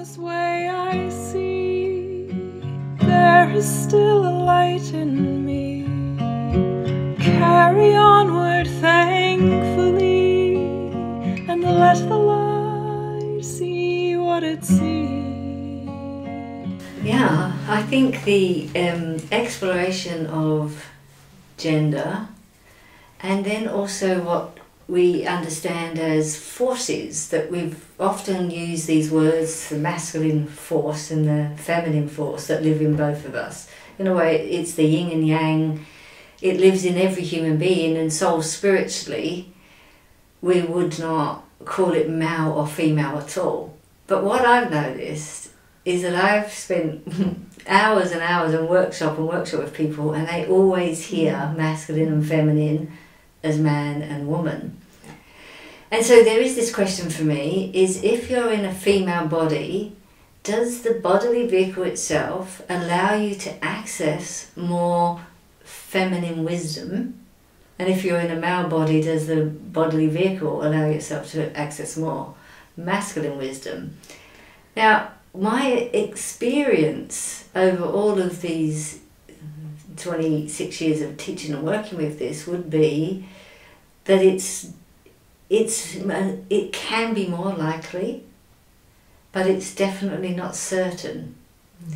this way I see there is still a light in me. Carry onward thankfully, and let the light see what it sees. Yeah, I think the exploration of gender, and then also what we understand as forces, that we've often used these words, the masculine force and the feminine force that live in both of us. In a way, it's the yin and yang. It lives in every human being, and so spiritually we would not call it male or female at all. But what I've noticed is that I've spent hours and hours in workshop with people, and they always hear masculine and feminine as man and woman. And so there is this question for me, is if you're in a female body, does the bodily vehicle itself allow you to access more feminine wisdom? And if you're in a male body, does the bodily vehicle allow yourself to access more masculine wisdom? Now, my experience over all of these 26 years of teaching and working with this would be that it can be more likely, but it's definitely not certain,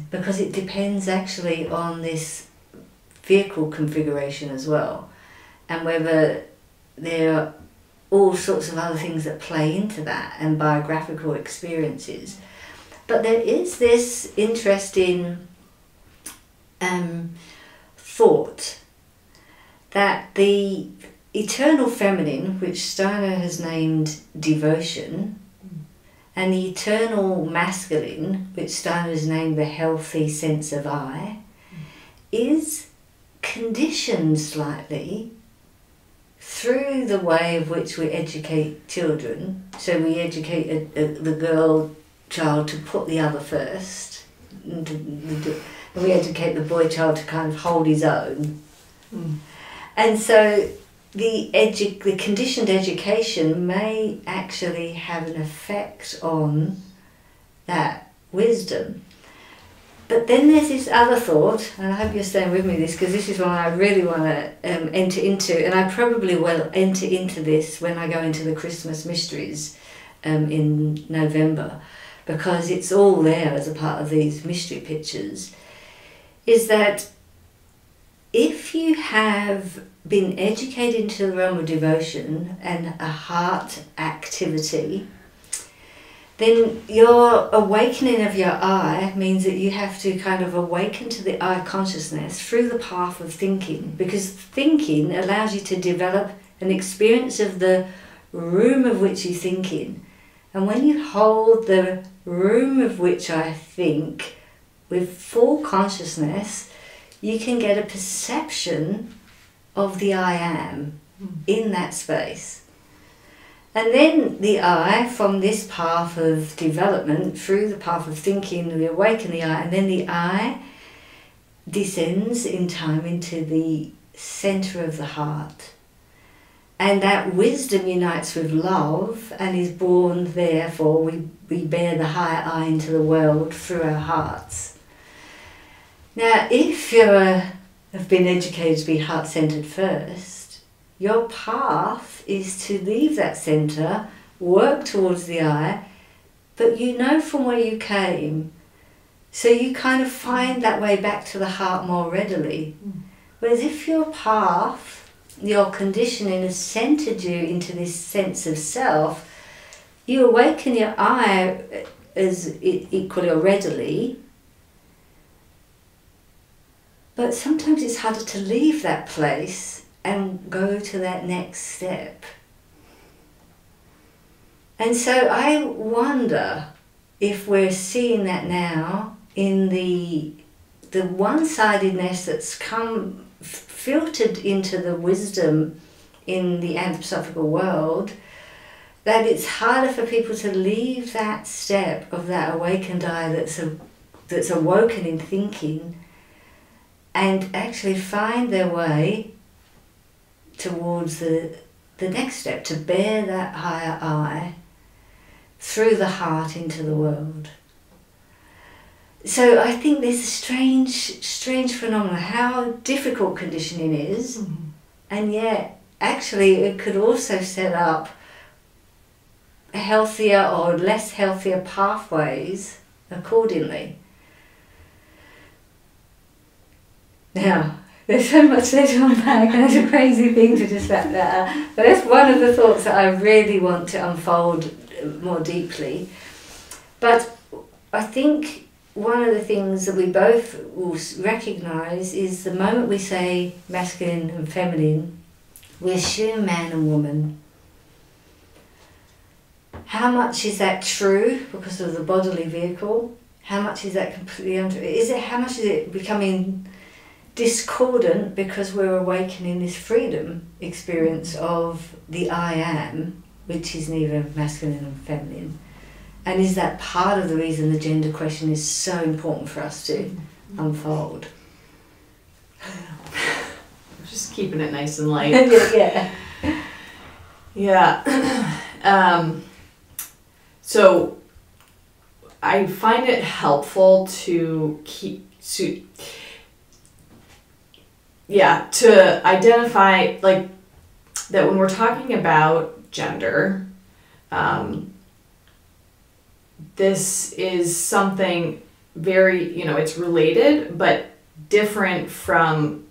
because it depends actually on this vehicle configuration as well, and whether there are all sorts of other things that play into that, and biographical experiences. But there is this interesting thought that the eternal feminine, which Steiner has named devotion, and the eternal masculine, which Steiner has named the healthy sense of I, is conditioned slightly through the way of which we educate children. So we educate the girl child to put the other first, and we educate the boy child to kind of hold his own. And so the conditioned education may actually have an effect on that wisdom. But then there's this other thought, and I hope you're staying with me this, because this is one I really want to enter into, and I probably will enter into this when I go into the Christmas mysteries in November, because it's all there as a part of these mystery pictures, is that if you have been educated into the realm of devotion and a heart activity, then your awakening of your I means that you have to kind of awaken to the I consciousness through the path of thinking, because thinking allows you to develop an experience of the room of which you think in. And when you hold the room of which I think with full consciousness, you can get a perception of the I am in that space. And then the I, from this path of development, through the path of thinking, we awaken the I, and then the I descends in time into the centre of the heart. And that wisdom unites with love and is born, therefore, we bear the higher I into the world through our hearts. Now, if you have been educated to be heart-centred first, your path is to leave that centre, work towards the I, but you know from where you came, so you kind of find that way back to the heart more readily. Whereas if your path, your conditioning has centred you into this sense of self, you awaken your I as equally or readily, but sometimes it's harder to leave that place and go to that next step. And so I wonder if we're seeing that now in the one-sidedness that's come filtered into the wisdom in the anthroposophical world, that it's harder for people to leave that step of that awakened I that's awoken in thinking, and actually find their way towards the next step, to bear that higher I through the heart into the world. So I think there's a strange phenomenon, how difficult conditioning is, and yet actually it could also set up healthier or less healthier pathways accordingly. Now, there's so much there to unpack, and it's a crazy thing to just wrap that up. But that's one of the thoughts that I really want to unfold more deeply. But I think one of the things that we both will recognise is the moment we say masculine and feminine, we assume man and woman. How much is that true because of the bodily vehicle? How much is that completely how much is it becoming discordant because we're awakening this freedom experience of the I am, which is neither masculine nor feminine? And is that part of the reason the gender question is so important for us to unfold? Just keeping it nice and light. Yeah. So I find it helpful to to identify, like, that when we're talking about gender, this is something very, it's related, but different from,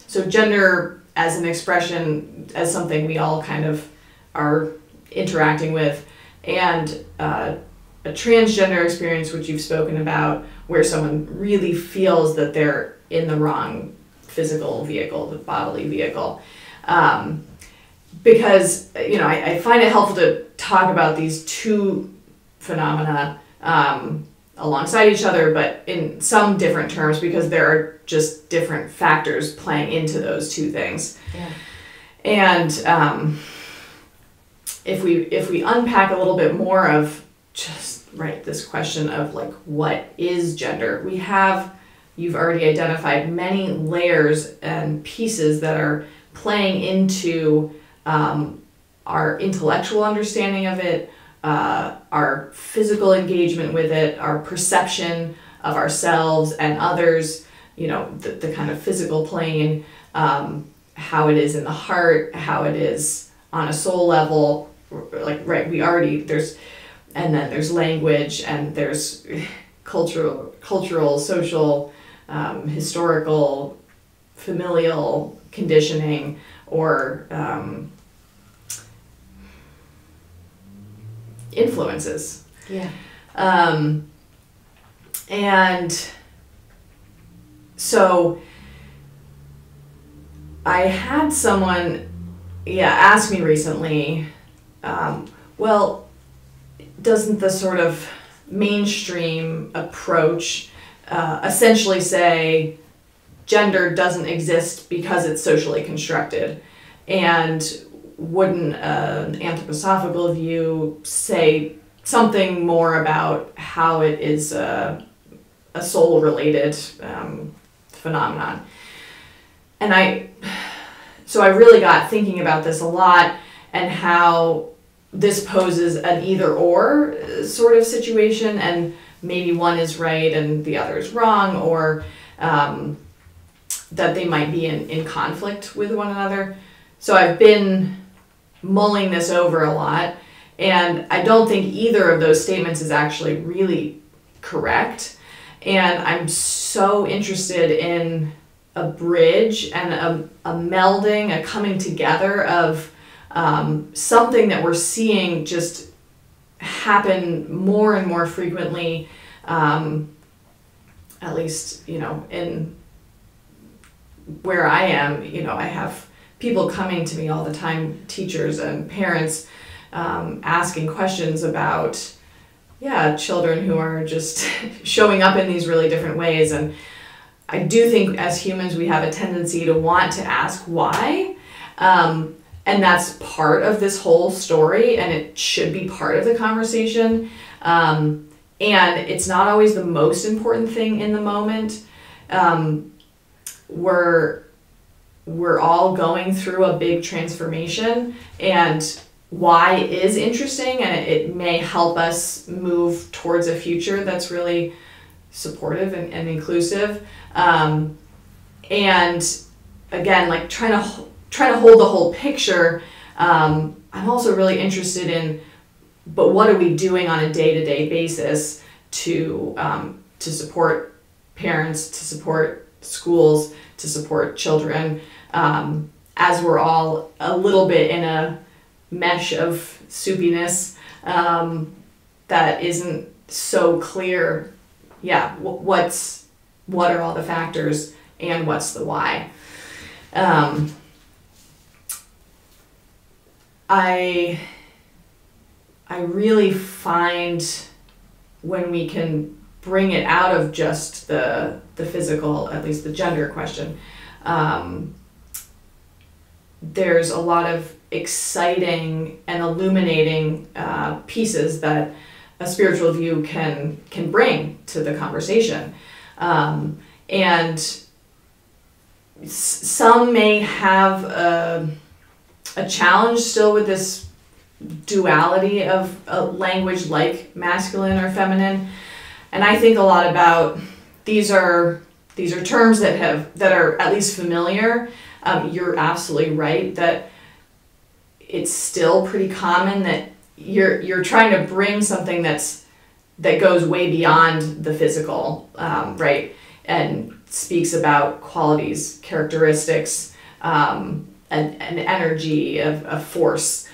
so gender as an expression, as something we all kind of are interacting with, and a transgender experience, which you've spoken about, where someone really feels that they're in the wrong physical vehicle, the bodily vehicle. Because, I find it helpful to talk about these two phenomena alongside each other, but in some different terms, because there are just different factors playing into those two things. Yeah. And if we unpack a little bit more of just this question of, like, what is gender, you've already identified many layers and pieces that are playing into our intellectual understanding of it, our physical engagement with it, our perception of ourselves and others, the kind of physical plane, how it is in the heart, how it is on a soul level, and then there's language, and there's cultural, social, historical, familial conditioning, or influences. Yeah. And so I had someone ask me recently, well, doesn't the sort of mainstream approach essentially say gender doesn't exist because it's socially constructed? And wouldn't an anthroposophical view say something more about how it is a soul-related phenomenon? And so I really got thinking about this a lot, and how this poses an either-or sort of situation, and maybe one is right and the other is wrong, or that they might be in conflict with one another. So I've been mulling this over a lot, and I don't think either of those statements is actually really correct. And I'm so interested in a bridge and a melding, a coming together of something that we're seeing just happen more and more frequently, at least, in where I am. I have people coming to me all the time, teachers and parents, asking questions about, children who are just showing up in these really different ways. And I do think as humans we have a tendency to want to ask why. And that's part of this whole story, and it should be part of the conversation. And it's not always the most important thing in the moment. We're all going through a big transformation, and why is interesting, and it may help us move towards a future that's really supportive and inclusive. And again, like trying to hold the whole picture. I'm also really interested in, but what are we doing on a day-to-day basis to support parents, to support schools, to support children, as we're all a little bit in a mesh of soupiness that isn't so clear. Yeah, what are all the factors and what's the why? I really find when we can bring it out of just the physical, at least the gender question, there's a lot of exciting and illuminating pieces that a spiritual view can bring to the conversation. And some may have a challenge still with this duality of a language like masculine or feminine. And I think a lot about these are terms that are at least familiar. You're absolutely right that it's still pretty common that you're trying to bring something that goes way beyond the physical, right? And speaks about qualities, characteristics, an energy of force,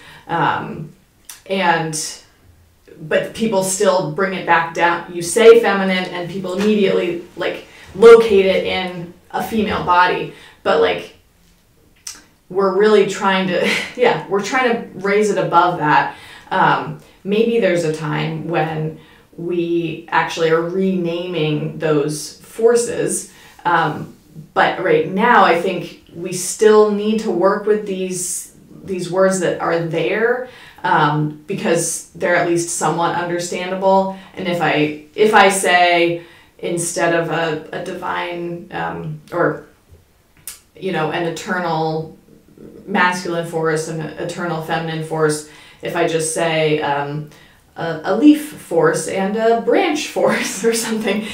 but people still bring it back down. You say feminine and people immediately like locate it in a female body, but like we're really trying to we're trying to raise it above that. Maybe there's a time when we actually are renaming those forces, but right now I think we still need to work with these words that are there, because they're at least somewhat understandable. And if I say, instead of a divine or an eternal masculine force and an eternal feminine force, if I just say a leaf force and a branch force or something,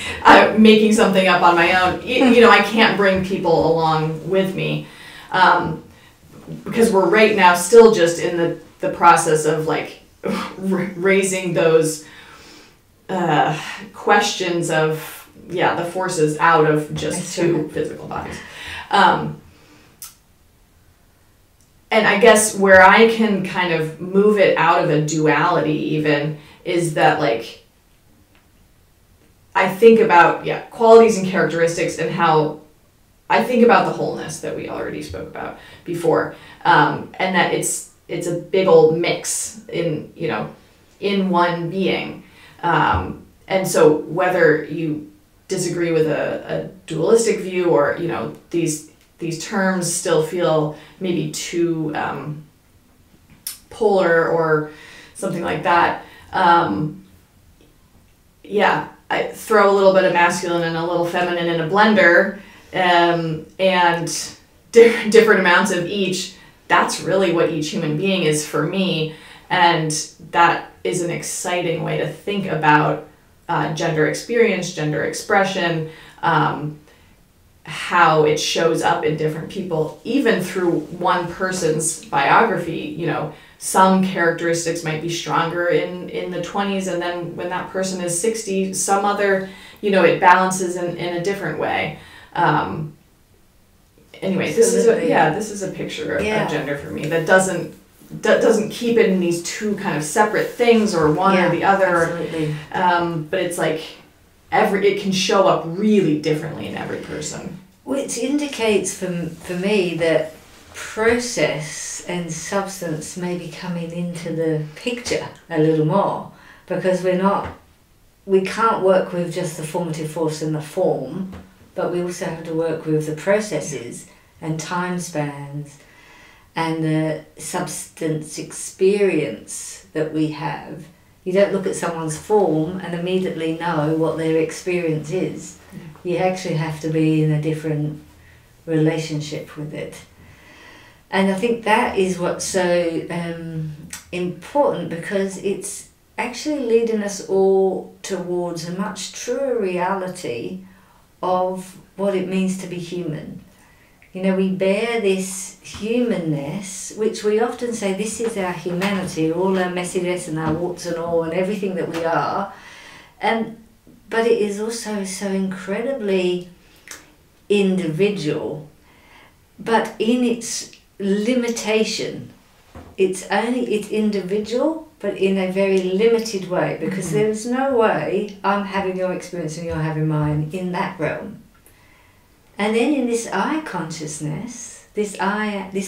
making something up on my own, I can't bring people along with me, because we're right now still just in the process of like raising those questions of the forces out of just two physical bodies. And I guess where I can kind of move it out of a duality even is that, like, I think about, qualities and characteristics and how I think about the wholeness that we already spoke about before. And that it's a big old mix in one being. And so whether you disagree with a dualistic view or, these terms still feel maybe too polar or something like that. I throw a little bit of masculine and a little feminine in a blender, and different amounts of each. That's really what each human being is for me, and that is an exciting way to think about gender experience, gender expression, how it shows up in different people, even through one person's biography. Some characteristics might be stronger in the 20s, and then when that person is 60, some other, it balances in a different way. Anyway, this is a picture of gender for me that doesn't keep it in these two kind of separate things or one or the other. Absolutely. But it's like it can show up really differently in every person. Which indicates for me that process and substance may be coming into the picture a little more, because we can't work with just the formative force and the form, but we also have to work with the processes and time spans and the substance experience that we have. You don't look at someone's form and immediately know what their experience is. You actually have to be in a different relationship with it. And I think that is what's so important, because actually leading us all towards a much truer reality of what it means to be human. You know, we bear this humanness, which we often say this is our humanity, all our messiness and our warts and all and everything that we are. But it is also so incredibly individual, but in its limitation. It's individual, but in a very limited way, because there is no way I'm having your experience and you're having mine in that realm. And then in this I consciousness, this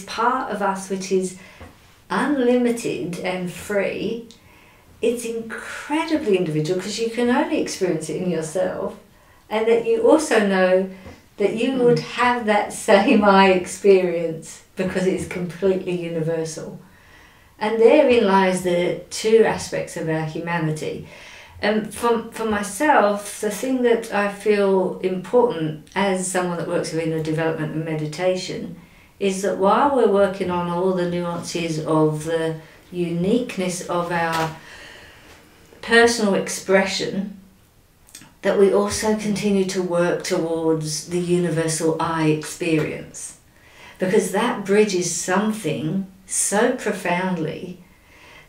part of us which is unlimited and free, it's incredibly individual because you can only experience it in yourself, and that you also know that you would have that same I experience because it is completely universal. And therein lies the two aspects of our humanity. And for myself, the thing that I feel important as someone that works within the development and meditation is that while we're working on all the nuances of the uniqueness of our personal expression, that we also continue to work towards the universal I experience. Because that bridges something so profoundly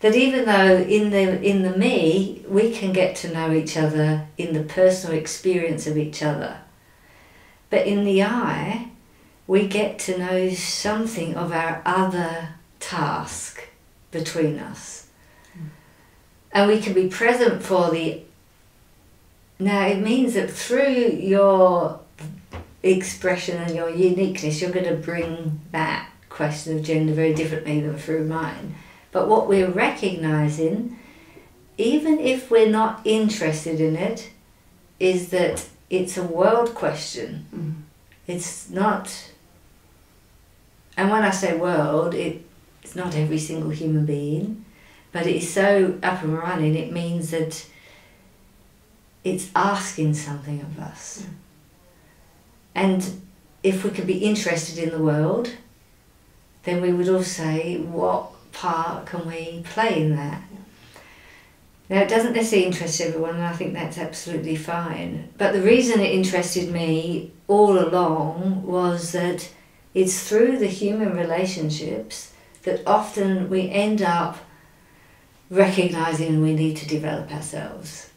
that even though in the me, we can get to know each other in the personal experience of each other, but in the I, we get to know something of our other task between us. And we can be present for the... Now it means that through your expression and your uniqueness, you're going to bring that question of gender very differently than through mine. But what we're recognising, even if we're not interested in it, is that it's a world question. It's not... And when I say world, it's not every single human being, but it is so up and running, it means that it's asking something of us. And if we could be interested in the world, then we would all say, what part can we play in that? Now, it doesn't necessarily interest everyone, and I think that's absolutely fine. But the reason it interested me all along was that it's through the human relationships that often we end up recognising we need to develop ourselves.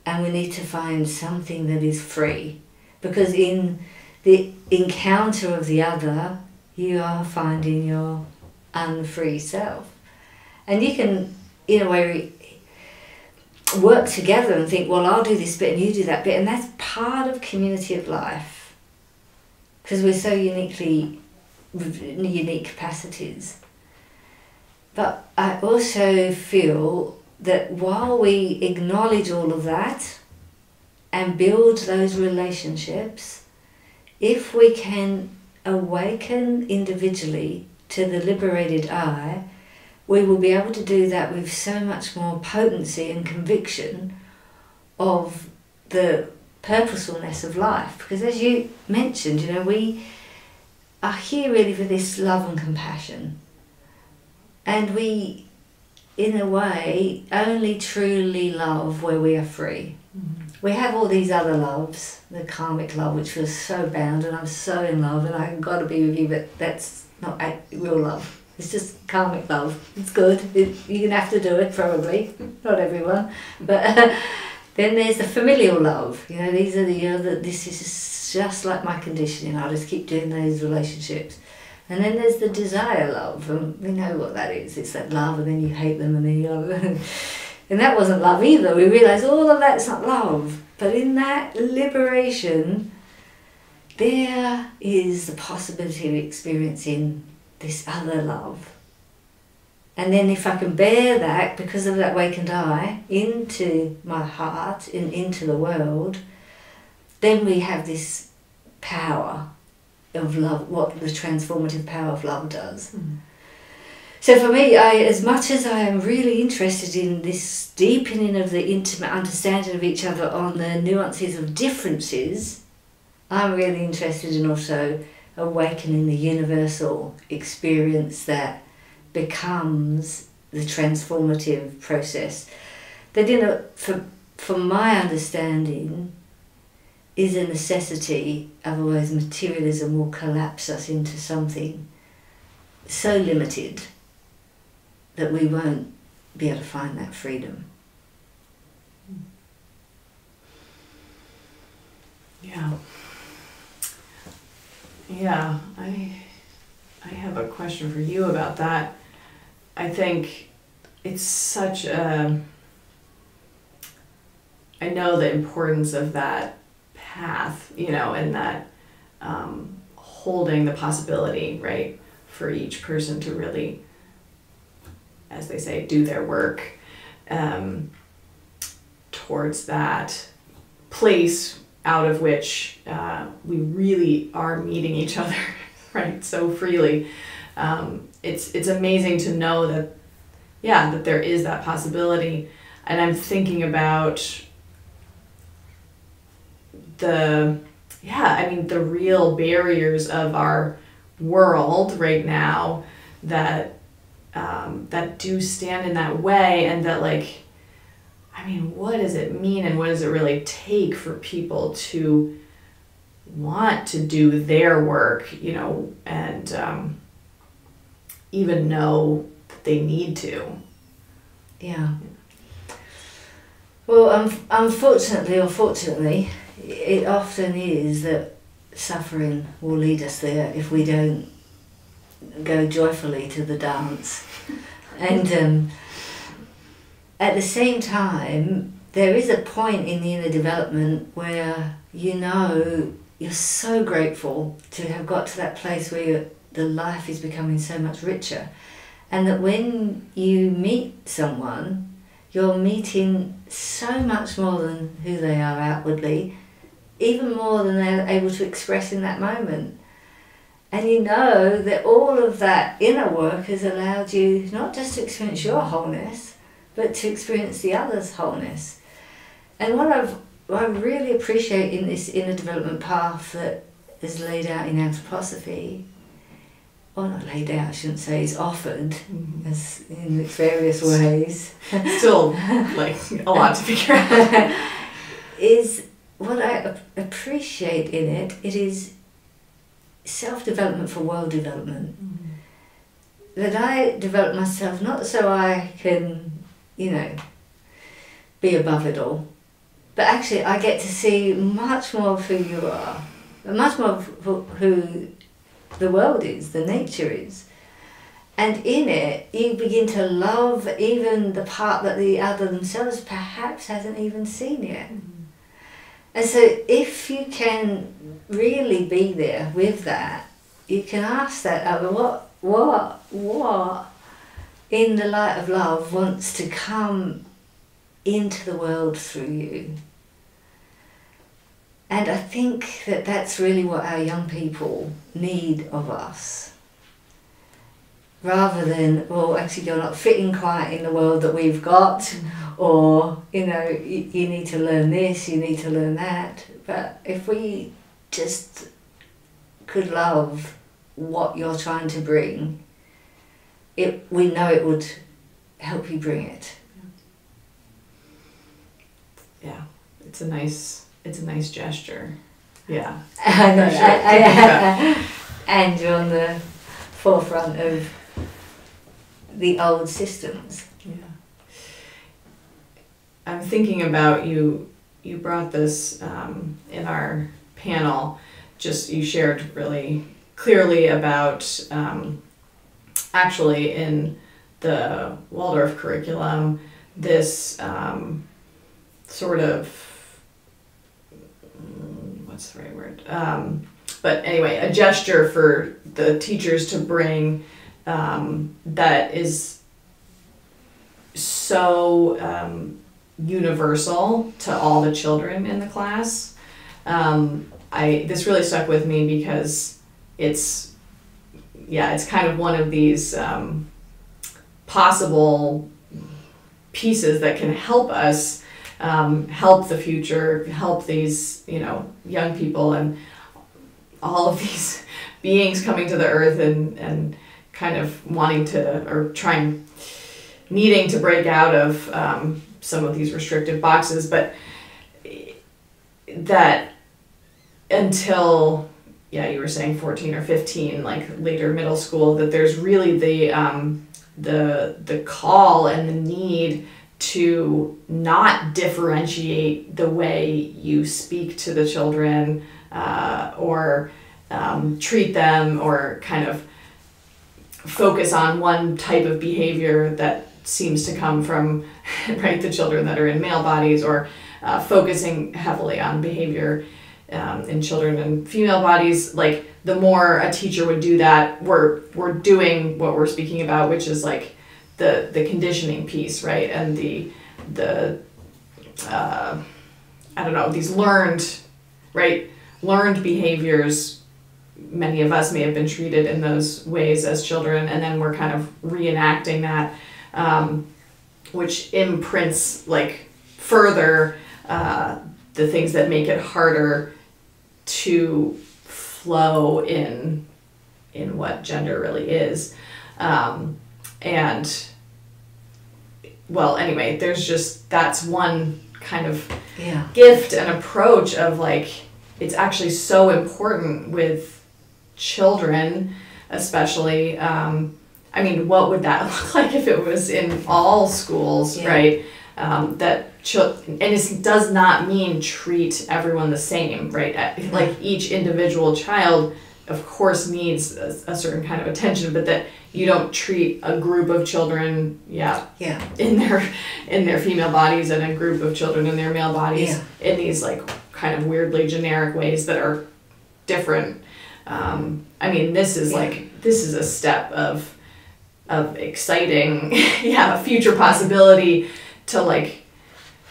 And we need to find something that is free. Because in the encounter of the other, you are finding your unfree self. And you can, in a way, work together and think, well, I'll do this bit and you do that bit. And that's part of community of life. Because we're so unique capacities. But I also feel that while we acknowledge all of that and build those relationships, if we can awaken individually to the liberated I, we will be able to do that with so much more potency and conviction of the purposefulness of life. Because as you mentioned, you know, we are here really for this love and compassion. And we, in a way, only truly love where we are free. We have all these other loves, the karmic love, which feels so bound, and I'm so in love, and I've got to be with you, but that's not real love. It's just karmic love. It's good. You're going to have to do it, probably. Not everyone. But then there's the familial love. You know, these are the other, this is just like my conditioning. I'll just keep doing those relationships. And then there's the desire love, and we know what that is. It's that love, and then you hate them, and then you... And that wasn't love either. We realised all of that's not love. But in that liberation, there is the possibility of experiencing this other love. And then if I can bear that, because of that awakened I, into my heart and into the world, then we have this power of love, what the transformative power of love does. So for me, as much as I am really interested in this deepening of the intimate understanding of each other on the nuances of differences, I'm really interested in also awakening the universal experience that becomes the transformative process. that from my understanding, is a necessity, otherwise materialism will collapse us into something so limited that we won't be able to find that freedom. Yeah. Yeah, I have a question for you about that. I think it's such a... I know the importance of that path, you know, and that holding the possibility, right, for each person to really, as they say, do their work towards that place out of which we really are meeting each other, right, so freely. It's amazing to know that, yeah, that there is that possibility. And I'm thinking about the real barriers of our world right now that do stand in that way, and that, like, I mean, what does it mean and what does it really take for people to want to do their work, you know, and even know that they need to? Yeah. Well, unfortunately or fortunately, it often is that suffering will lead us there if we don't go joyfully to the dance. And at the same time, there is a point in the inner development where, you know, you're so grateful to have got to that place where the life is becoming so much richer. And that when you meet someone, you're meeting so much more than who they are outwardly, even more than they're able to express in that moment. And you know that all of that inner work has allowed you not just to experience your wholeness, but to experience the other's wholeness. And what I really appreciate in this inner development path that is laid out in anthroposophy, or not laid out, I shouldn't say, is offered as in its various ways. Still, like, a lot to figure out. Is what I appreciate in it. It is self-development for world development. That I develop myself not so I can, you know, be above it all, but actually I get to see much more of who you are, much more of who the world is, the nature is. And in it, you begin to love even the part that the other themselves perhaps hasn't even seen yet. And so if you can really be there with that, you can ask that other, what in the light of love wants to come into the world through you. And I think that that's really what our young people need of us. Rather than, well, actually you're not fitting quite in the world that we've got, or, you know, you need to learn this, you need to learn that. But if we just could love what you're trying to bring, we know it would help you bring it. Yeah, it's a nice gesture. Yeah. And you're on the forefront of the old systems. Yeah. I'm thinking about you brought this in our panel, just you shared really clearly about actually in the Waldorf curriculum, this sort of, what's the right word? But anyway, a gesture for the teachers to bring that is so universal to all the children in the class. This really stuck with me because it's kind of one of these possible pieces that can help us help the future, help these, you know, young people and all of these beings coming to the earth and kind of wanting to, or needing to break out of some of these restrictive boxes, but that until, yeah, you were saying 14 or 15, like later middle school, that there's really the call and the need to not differentiate the way you speak to the children, or treat them, or kind of focus on one type of behavior that seems to come from right, the children that are in male bodies, or focusing heavily on behavior in children in female bodies. Like, the more a teacher would do that, we're doing what we're speaking about, which is like the conditioning piece, right? And the I don't know, these learned behaviors. Many of us may have been treated in those ways as children, and then we're kind of reenacting that, which imprints like further the things that make it harder to flow in what gender really is. And well, anyway, that's one kind of gift and approach of like, it's actually so important with children, especially. I mean, what would that look like if it was in all schools, right? And it does not mean treat everyone the same, right? Like, each individual child, of course, needs a certain kind of attention, but that you don't treat a group of children, in their female bodies, and a group of children in their male bodies in these like kind of weirdly generic ways that are different. I mean, this is a step of exciting, future possibility to like,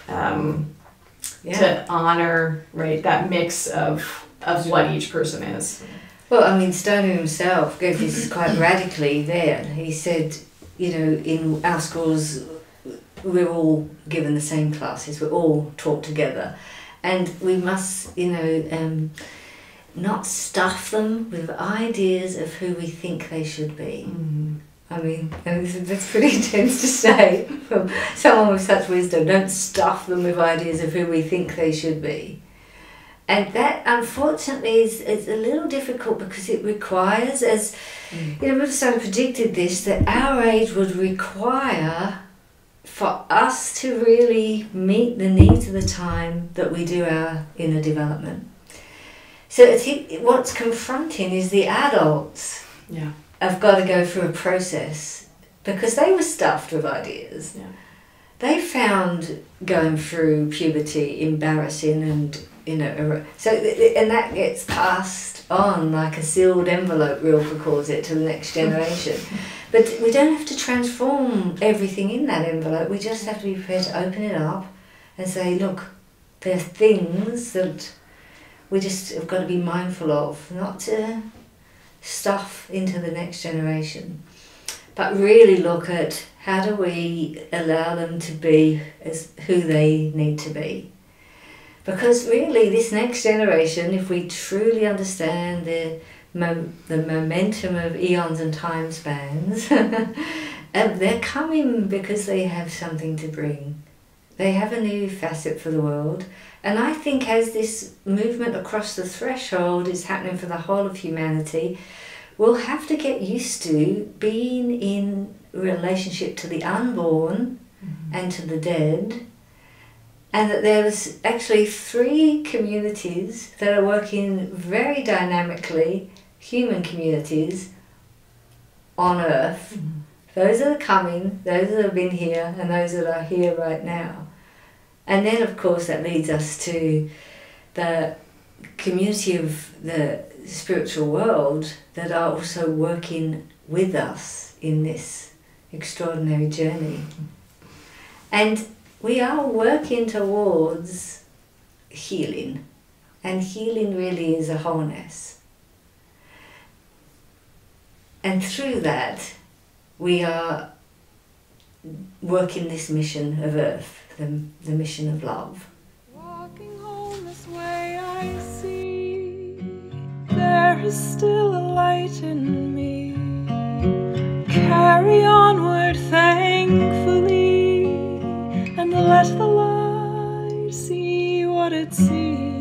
to honor, right, that mix of what each person is. Well, I mean, Stoner himself gave this quite radically there. He said, in our schools, we're all given the same classes, we're all taught together, and we must, not stuff them with ideas of who we think they should be. Mm-hmm. I mean, that's pretty intense to say from someone with such wisdom. Don't stuff them with ideas of who we think they should be. And that, unfortunately, is a little difficult, because it requires, as Rivestone predicted this, that our age would require for us to really meet the needs of the time that we do our inner development. So what's confronting is the adults have got to go through a process, because they were stuffed with ideas. Yeah. They found going through puberty embarrassing, and and that gets passed on like a sealed envelope, Rilke calls it, to the next generation. But we don't have to transform everything in that envelope. We just have to be prepared to open it up and say, look, there are things that we just have got to be mindful of, not to stuff into the next generation, but really look at how do we allow them to be as who they need to be. Because really, this next generation, if we truly understand the momentum of eons and time spans, they're coming because they have something to bring. They have a new facet for the world. And I think as this movement across the threshold is happening for the whole of humanity, we'll have to get used to being in relationship to the unborn and to the dead. And that there's actually 3 communities that are working very dynamically, human communities on Earth. Mm-hmm. Those that are coming, those that have been here, and those that are here right now. And then, of course, that leads us to the community of the spiritual world that are also working with us in this extraordinary journey. And we are working towards healing, and healing really is a wholeness. And through that, we are working this mission of Earth, the mission of love. Walking home this way I see there is still a light in me. Carry onward thankfully, and let what it seems.